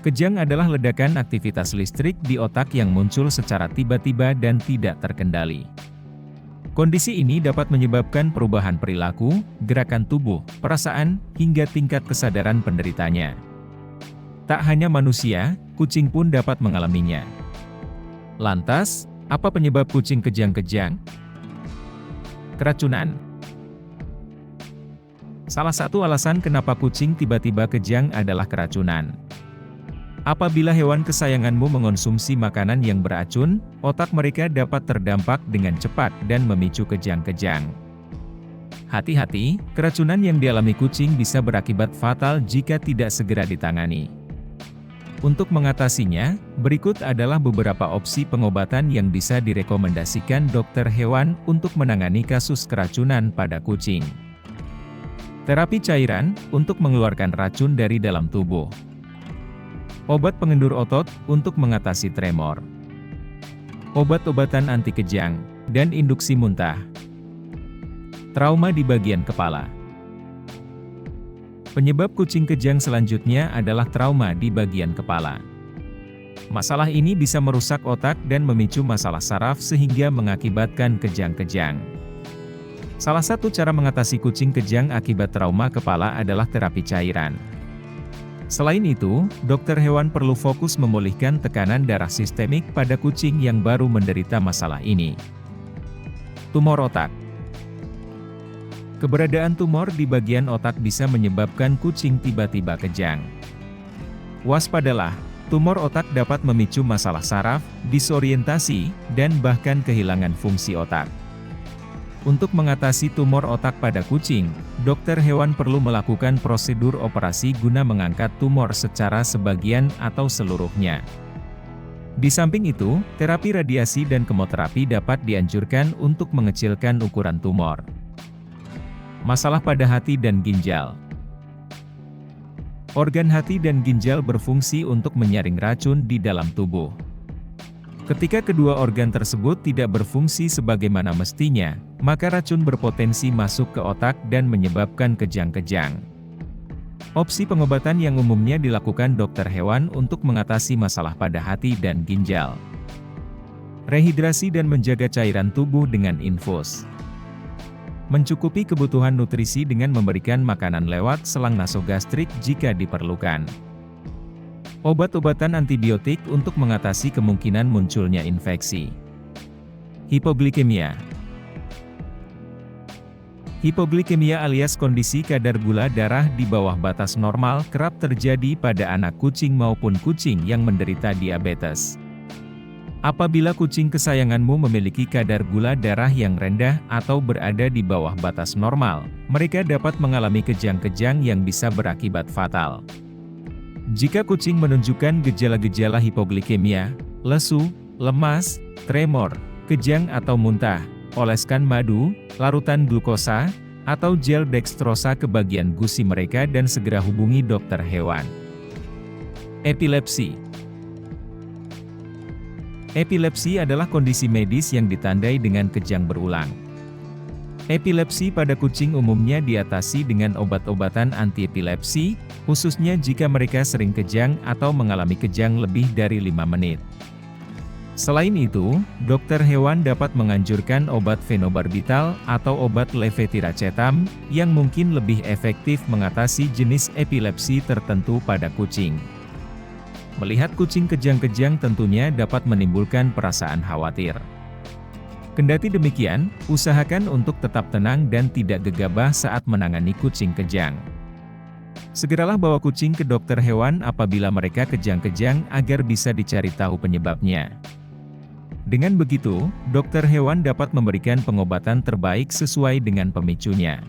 Kejang adalah ledakan aktivitas listrik di otak yang muncul secara tiba-tiba dan tidak terkendali. Kondisi ini dapat menyebabkan perubahan perilaku, gerakan tubuh, perasaan, hingga tingkat kesadaran penderitanya. Tak hanya manusia, kucing pun dapat mengalaminya. Lantas, apa penyebab kucing kejang-kejang? Keracunan. Salah satu alasan kenapa kucing tiba-tiba kejang adalah keracunan. Apabila hewan kesayanganmu mengonsumsi makanan yang beracun, otak mereka dapat terdampak dengan cepat dan memicu kejang-kejang. Hati-hati, keracunan yang dialami kucing bisa berakibat fatal jika tidak segera ditangani. Untuk mengatasinya, berikut adalah beberapa opsi pengobatan yang bisa direkomendasikan dokter hewan untuk menangani kasus keracunan pada kucing. Terapi cairan untuk mengeluarkan racun dari dalam tubuh. Obat pengendur otot untuk mengatasi tremor. Obat-obatan anti kejang dan induksi muntah. Trauma di bagian kepala. Penyebab kucing kejang selanjutnya adalah trauma di bagian kepala. Masalah ini bisa merusak otak dan memicu masalah saraf sehingga mengakibatkan kejang-kejang. Salah satu cara mengatasi kucing kejang akibat trauma kepala adalah terapi cairan. Selain itu, dokter hewan perlu fokus memulihkan tekanan darah sistemik pada kucing yang baru menderita masalah ini. Tumor otak. Keberadaan tumor di bagian otak bisa menyebabkan kucing tiba-tiba kejang. Waspadalah, tumor otak dapat memicu masalah saraf, disorientasi, dan bahkan kehilangan fungsi otak. Untuk mengatasi tumor otak pada kucing, dokter hewan perlu melakukan prosedur operasi guna mengangkat tumor secara sebagian atau seluruhnya. Di samping itu, terapi radiasi dan kemoterapi dapat dianjurkan untuk mengecilkan ukuran tumor. Masalah pada hati dan ginjal. Organ hati dan ginjal berfungsi untuk menyaring racun di dalam tubuh. Ketika kedua organ tersebut tidak berfungsi sebagaimana mestinya, maka racun berpotensi masuk ke otak dan menyebabkan kejang-kejang. Opsi pengobatan yang umumnya dilakukan dokter hewan untuk mengatasi masalah pada hati dan ginjal. Rehidrasi dan menjaga cairan tubuh dengan infus. Mencukupi kebutuhan nutrisi dengan memberikan makanan lewat selang nasogastrik jika diperlukan. Obat-obatan antibiotik untuk mengatasi kemungkinan munculnya infeksi. Hipoglikemia. Hipoglikemia alias kondisi kadar gula darah di bawah batas normal kerap terjadi pada anak kucing maupun kucing yang menderita diabetes. Apabila kucing kesayanganmu memiliki kadar gula darah yang rendah atau berada di bawah batas normal, mereka dapat mengalami kejang-kejang yang bisa berakibat fatal. Jika kucing menunjukkan gejala-gejala hipoglikemia, lesu, lemas, tremor, kejang atau muntah, oleskan madu, larutan glukosa, atau gel dextrosa ke bagian gusi mereka dan segera hubungi dokter hewan. Epilepsi. Epilepsi adalah kondisi medis yang ditandai dengan kejang berulang. Epilepsi pada kucing umumnya diatasi dengan obat-obatan antiepilepsi, khususnya jika mereka sering kejang atau mengalami kejang lebih dari 5 menit. Selain itu, dokter hewan dapat menganjurkan obat fenobarbital atau obat levetiracetam, yang mungkin lebih efektif mengatasi jenis epilepsi tertentu pada kucing. Melihat kucing kejang-kejang tentunya dapat menimbulkan perasaan khawatir. Kendati demikian, usahakan untuk tetap tenang dan tidak gegabah saat menangani kucing kejang. Segeralah bawa kucing ke dokter hewan apabila mereka kejang-kejang agar bisa dicari tahu penyebabnya. Dengan begitu, dokter hewan dapat memberikan pengobatan terbaik sesuai dengan pemicunya.